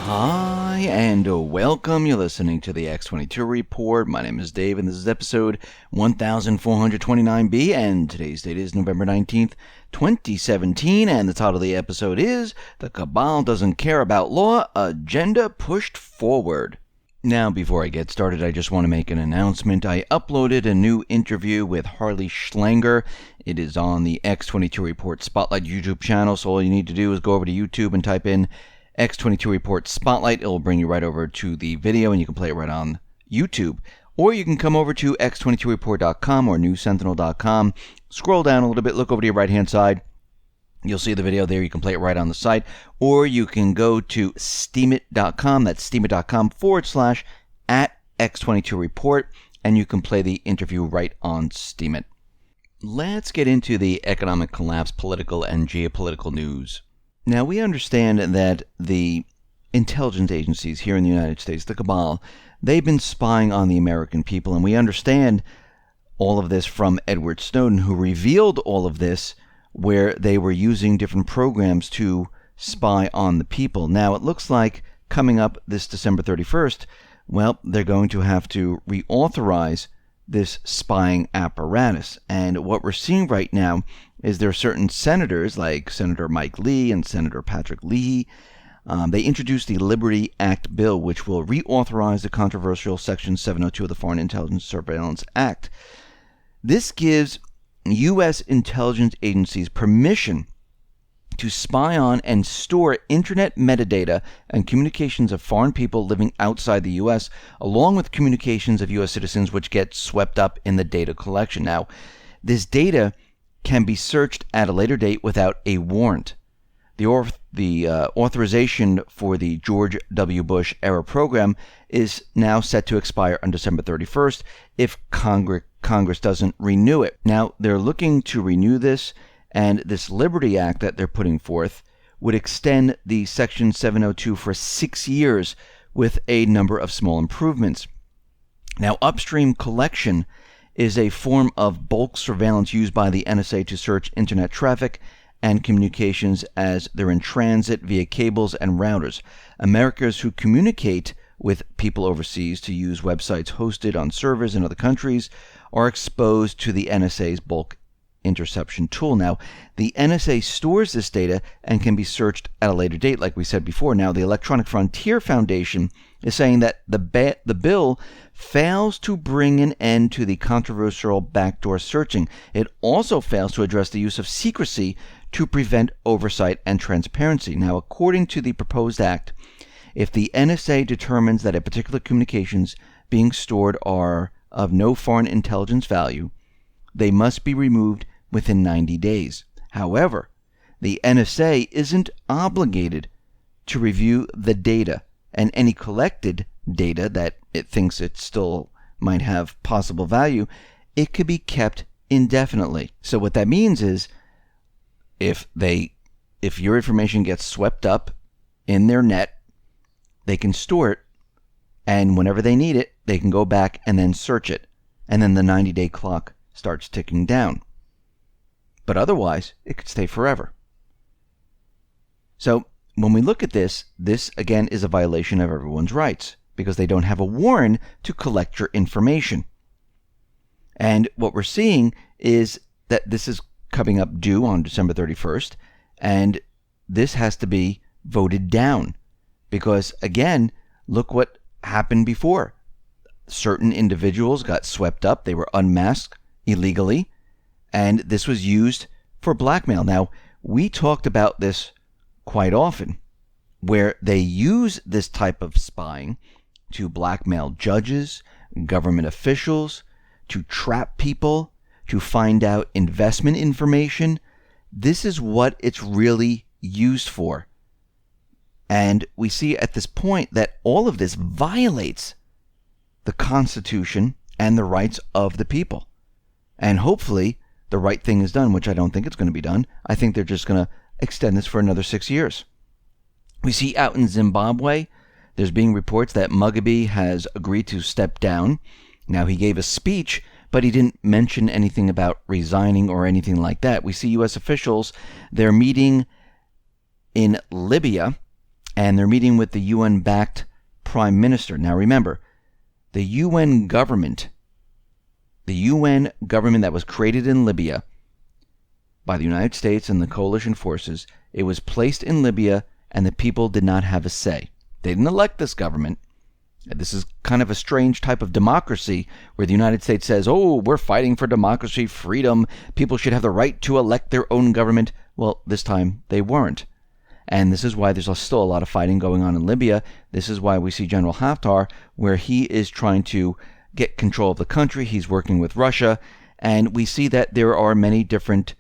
Hi, and welcome. You're listening to the X22 Report. My name is Dave, and this is episode 1429B, and today's date is November 19th, 2017, and the title of the episode is The Cabal Doesn't Care About Law, Agenda Pushed Forward. Now, before I get started, I just want to make an announcement. I uploaded a new interview with Harley Schlanger. It is on the X22 Report Spotlight YouTube channel, so all you need to do is go over to YouTube and type in X22 Report Spotlight. It will bring you right over to the video, and you can play it right on YouTube. Or you can come over to x22report.com or newsentinel.com. Scroll down a little bit, look over to your right-hand side. You'll see the video there. You can play it right on the site. Or you can go to steemit.com. That's steemit.com/@X22Report, and you can play the interview right on Steemit. Let's get into the economic collapse, political, and geopolitical news. Now, we understand that the intelligence agencies here in the United States, the Cabal, they've been spying on the American people, and we understand all of this from Edward Snowden, who revealed all of this, where they were using different programs to spy on the people. Now, it looks like coming up this December 31st, well, they're going to have to reauthorize this spying apparatus. And what we're seeing right now is there are certain senators, like Senator Mike Lee and Senator Patrick Leahy. They introduced the Liberty Act bill, which will reauthorize the controversial Section 702 of the Foreign Intelligence Surveillance Act. This gives U.S. intelligence agencies permission to spy on and store internet metadata and communications of foreign people living outside the U.S., along with communications of U.S. citizens which get swept up in the data collection. Now, this data can be searched at a later date without a warrant. The authorization for the George W. Bush era program is now set to expire on December 31st if Congress doesn't renew it. Now, they're looking to renew this, and this Liberty Act that they're putting forth would extend the Section 702 for 6 years with a number of small improvements. Now, upstream collection is a form of bulk surveillance used by the NSA to search internet traffic and communications as they're in transit via cables and routers. Americans who communicate with people overseas to use websites hosted on servers in other countries are exposed to the NSA's bulk interception tool. Now, the NSA stores this data and can be searched at a later date, like we said before. Now, the Electronic Frontier Foundation is saying that the bill fails to bring an end to the controversial backdoor searching. It also fails to address the use of secrecy to prevent oversight and transparency. Now, according to the proposed act, if the NSA determines that a particular communications being stored are of no foreign intelligence value, they must be removed within 90 days. However, the NSA isn't obligated to review the data, and any collected data that it thinks it still might have possible value, it could be kept indefinitely. So what that means is if your information gets swept up in their net, they can store it, and whenever they need it, they can go back and then search it, and then the 90-day clock starts ticking down. But otherwise, it could stay forever. So when we look at this again is a violation of everyone's rights because they don't have a warrant to collect your information. And what we're seeing is that this is coming up due on December 31st, and this has to be voted down because, again, look what happened before. Certain individuals got swept up. They were unmasked illegally, and this was used for blackmail. Now, we talked about this quite often, where they use this type of spying to blackmail judges, government officials, to trap people, to find out investment information. This is what it's really used for. And we see at this point that all of this violates the Constitution and the rights of the people. And hopefully the right thing is done, which I don't think it's going to be done. I think they're just going to extend this for another 6 years. We see out in Zimbabwe, there's being reports that Mugabe has agreed to step down. Now, he gave a speech, but he didn't mention anything about resigning or anything like that. We see U.S. officials, they're meeting in Libya, and they're meeting with the UN-backed prime minister. Now remember, the UN government that was created in Libya by the United States and the coalition forces, it was placed in Libya and the people did not have a say. They didn't elect this government. This is kind of a strange type of democracy where the United States says, oh, we're fighting for democracy, freedom, people should have the right to elect their own government. Well, this time they weren't. And this is why there's still a lot of fighting going on in Libya. This is why we see General Haftar, where he is trying to get control of the country. He's working with Russia. And we see that there are many different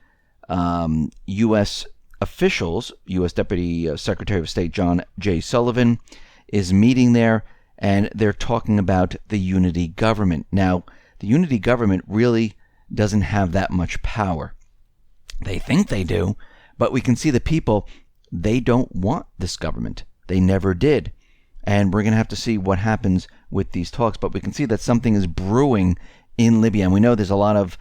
U.S. officials. U.S. Deputy Secretary of State John J. Sullivan is meeting there, and they're talking about the unity government. Now, the unity government really doesn't have that much power. They think they do, but we can see the people, they don't want this government. They never did. And we're going to have to see what happens with these talks. But we can see that something is brewing in Libya. And we know there's a lot of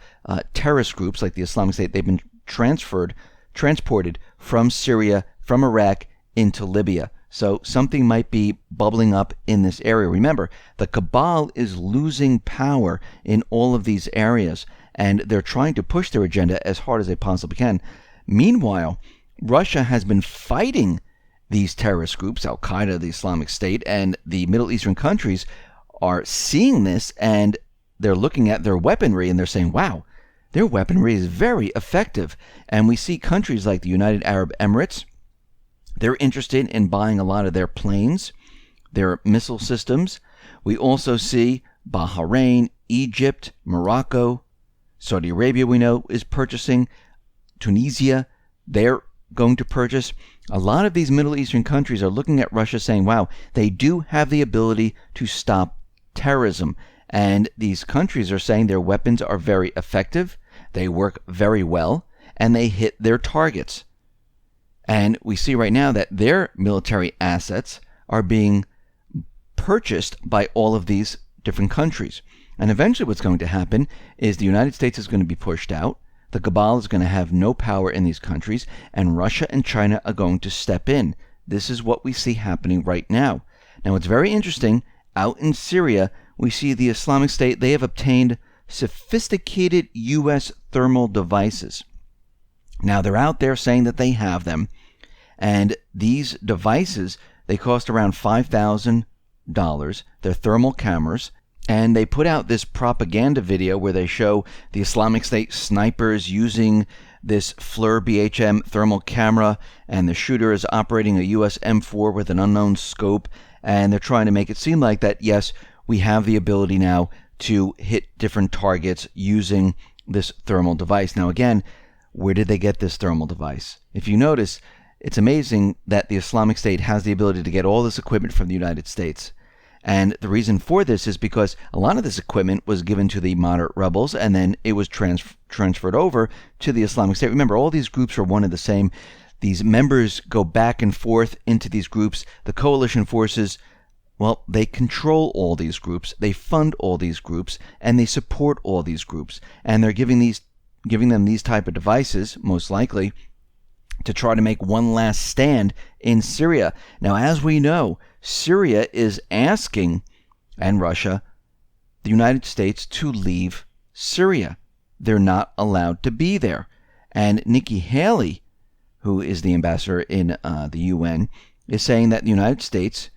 terrorist groups like the Islamic State. They've been transported from Syria, from Iraq into Libya. So something might be bubbling up in this area. Remember, the Cabal is losing power in all of these areas, and they're trying to push their agenda as hard as they possibly can. Meanwhile, Russia has been fighting these terrorist groups, Al-Qaeda, the Islamic State, and the Middle Eastern countries are seeing this, and they're looking at their weaponry, and they're saying, wow, their weaponry is very effective. And we see countries like the United Arab Emirates, they're interested in buying a lot of their planes, their missile systems. We also see Bahrain, Egypt, Morocco, Saudi Arabia, we know, is purchasing. Tunisia, they're going to purchase. A lot of these Middle Eastern countries are looking at Russia saying, wow, they do have the ability to stop terrorism. And these countries are saying their weapons are very effective, they work very well, and they hit their targets. And we see right now that their military assets are being purchased by all of these different countries. And eventually what's going to happen is the United States is going to be pushed out, the Cabal is going to have no power in these countries, and Russia and China are going to step in. This is what we see happening right now. Now, it's very interesting. Out in Syria, we see the Islamic State, they have obtained sophisticated U.S. thermal devices. Now, they're out there saying that they have them, and these devices, they cost around $5,000. They're thermal cameras, and they put out this propaganda video where they show the Islamic State snipers using this FLIR BHM thermal camera, and the shooter is operating a US M4 with an unknown scope, and they're trying to make it seem like that, yes, we have the ability now to hit different targets using this thermal device. Now again, where did they get this thermal device? If you notice, it's amazing that the Islamic State has the ability to get all this equipment from the United States. And the reason for this is because a lot of this equipment was given to the moderate rebels, and then it was transferred over to the Islamic State. Remember, all these groups are one and the same. These members go back and forth into these groups. The coalition forces, well, they control all these groups, they fund all these groups, and they support all these groups. And they're giving them these type of devices, most likely, to try to make one last stand in Syria. Now, as we know, Syria is asking, and Russia, the United States to leave Syria. They're not allowed to be there. And Nikki Haley, who is the ambassador in the UN, is saying that the United States,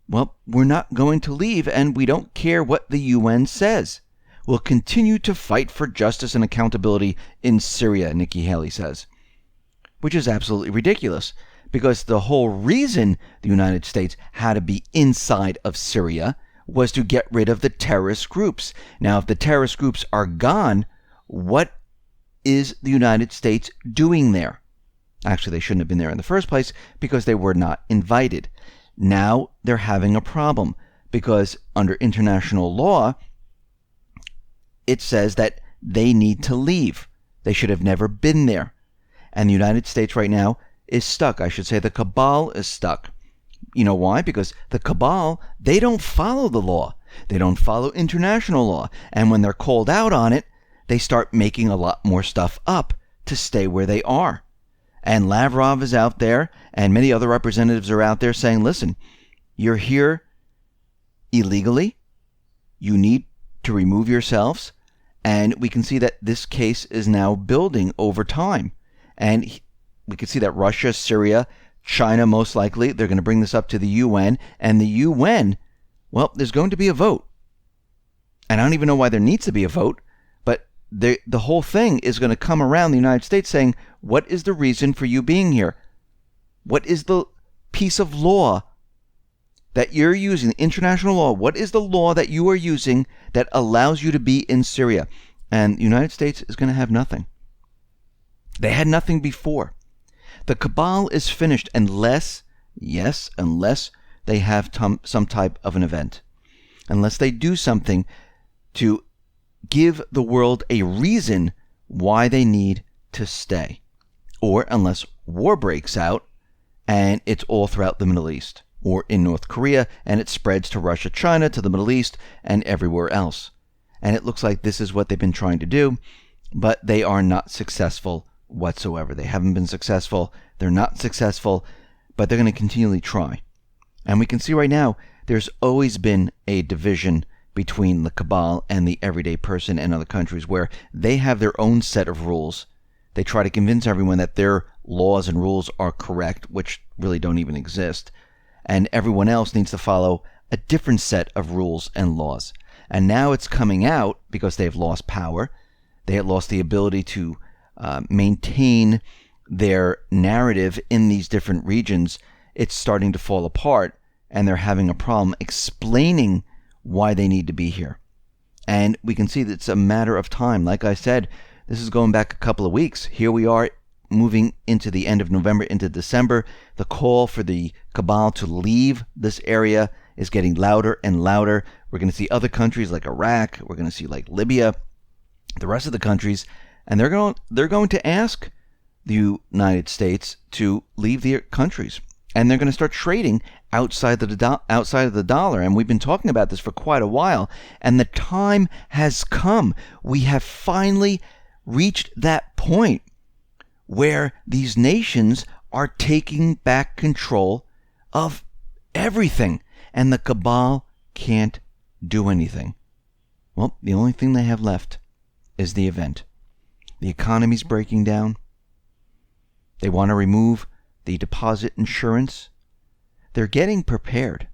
well, we're not going to leave, and we don't care what the UN says. We'll continue to fight for justice and accountability in Syria, Nikki Haley says. Which is absolutely ridiculous, because the whole reason the United States had to be inside of Syria was to get rid of the terrorist groups. Now, if the terrorist groups are gone, what is the United States doing there? Actually, they shouldn't have been there in the first place because they were not invited. Now they're having a problem because under international law, it says that they need to leave. They should have never been there. And the United States right now is stuck. I should say the Cabal is stuck. You know why? Because the Cabal, they don't follow the law. They don't follow international law. And when they're called out on it, they start making a lot more stuff up to stay where they are. And Lavrov is out there, and many other representatives are out there saying, listen, you're here illegally. You need to remove yourselves. And we can see that this case is now building over time. And we can see that Russia, Syria, China, most likely, they're going to bring this up to the UN. And the UN, well, there's going to be a vote. And I don't even know why there needs to be a vote. But the whole thing is going to come around the United States saying, what is the reason for you being here? What is the piece of law that you're using, international law? What is the law that you are using that allows you to be in Syria? And the United States is going to have nothing. They had nothing before. The cabal is finished unless they have some type of an event. Unless they do something to give the world a reason why they need to stay. Or unless war breaks out and it's all throughout the Middle East. Or in North Korea, and it spreads to Russia, China, to the Middle East, and everywhere else. And it looks like this is what they've been trying to do, but they are not successful whatsoever. They haven't been successful. They're not successful, but they're going to continually try. And we can see right now, there's always been a division between the cabal and the everyday person in other countries where they have their own set of rules. They try to convince everyone that their laws and rules are correct, which really don't even exist. And everyone else needs to follow a different set of rules and laws. And now it's coming out because they've lost power. They have lost the ability to maintain their narrative in these different regions. It's starting to fall apart, and they're having a problem explaining why they need to be here. And we can see that it's a matter of time. Like I said, this is going back a couple of weeks. Here we are moving into the end of November, into December. The call for the cabal to leave this area is getting louder and louder. We're going to see other countries like Iraq. We're going to see like Libya, the rest of the countries, and they're going to ask the United States to leave their countries, and they're going to start trading outside of the dollar. And we've been talking about this for quite a while, and the time has come. We have finally reached that point where these nations are taking back control of everything, and the cabal can't do anything. Well, the only thing they have left is the event. The economy's breaking down. They want to remove the deposit insurance. They're getting prepared.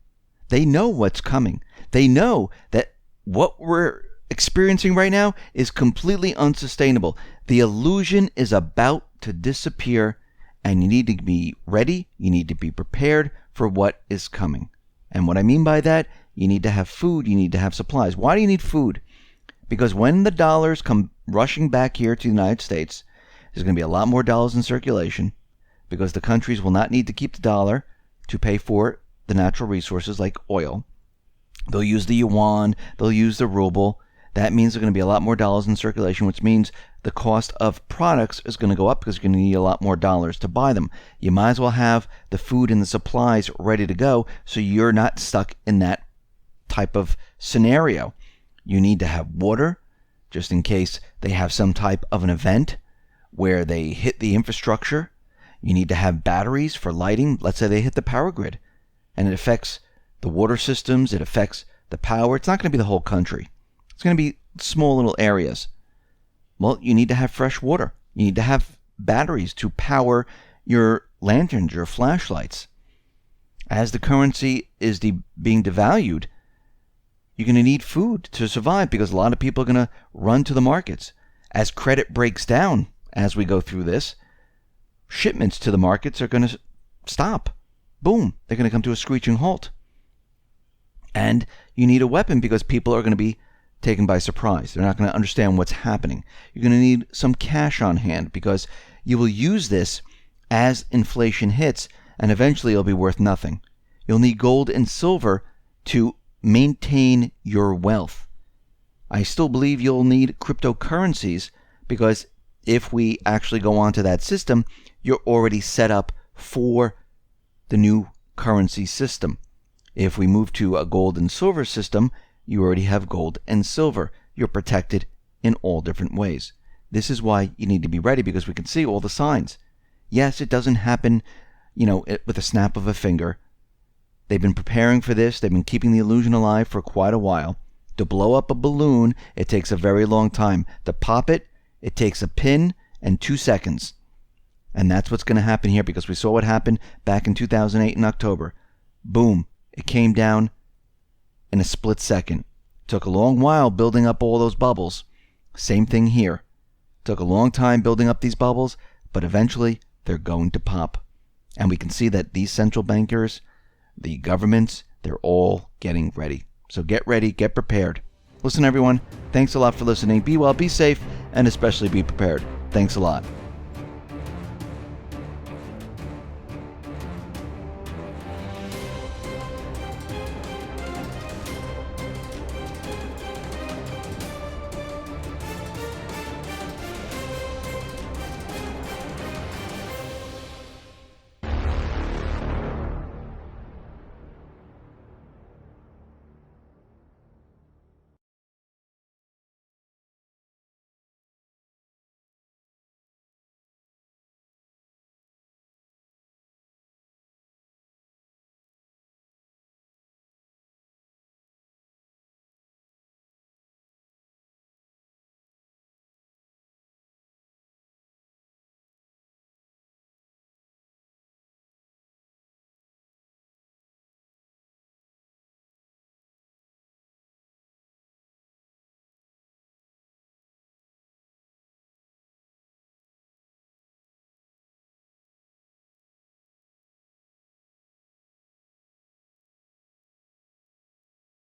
They know what's coming. They know that what we're experiencing right now is completely unsustainable. The illusion is about to disappear, and you need to be ready. You need to be prepared for what is coming. And what I mean by that, you need to have food. You need to have supplies. Why do you need food? Because when the dollars come rushing back here to the United States, there's going to be a lot more dollars in circulation, because the countries will not need to keep the dollar to pay for the natural resources like oil. They'll use the yuan. They'll use the ruble. That means there's going to be a lot more dollars in circulation, which means the cost of products is going to go up because you're going to need a lot more dollars to buy them. You might as well have the food and the supplies ready to go so you're not stuck in that type of scenario. You need to have water just in case they have some type of an event where they hit the infrastructure. You need to have batteries for lighting. Let's say they hit the power grid and it affects the water systems. It affects the power. It's not going to be the whole country. It's going to be small little areas. Well, you need to have fresh water. You need to have batteries to power your lanterns, your flashlights. As the currency is being devalued, you're going to need food to survive because a lot of people are going to run to the markets. As credit breaks down as we go through this, shipments to the markets are going to stop. Boom. They're going to come to a screeching halt. And you need a weapon because people are going to be taken by surprise. They're not going to understand what's happening. You're going to need some cash on hand because you will use this as inflation hits, and eventually it'll be worth nothing. You'll need gold and silver to maintain your wealth. I still believe you'll need cryptocurrencies because if we actually go onto that system, you're already set up for the new currency system. If we move to a gold and silver system, you already have gold and silver. You're protected in all different ways. This is why you need to be ready because we can see all the signs. Yes, it doesn't happen, with a snap of a finger. They've been preparing for this. They've been keeping the illusion alive for quite a while. To blow up a balloon, it takes a very long time. To pop it, it takes a pin and 2 seconds. And that's what's going to happen here, because we saw what happened back in 2008 in October. Boom. It came down in a split second. Took a long while building up all those bubbles. Same thing here. Took a long time building up these bubbles, but eventually they're going to pop. And we can see that these central bankers, the governments, they're all getting ready. So get ready, get prepared. Listen, everyone, thanks a lot for listening. Be well, be safe, and especially be prepared. Thanks a lot.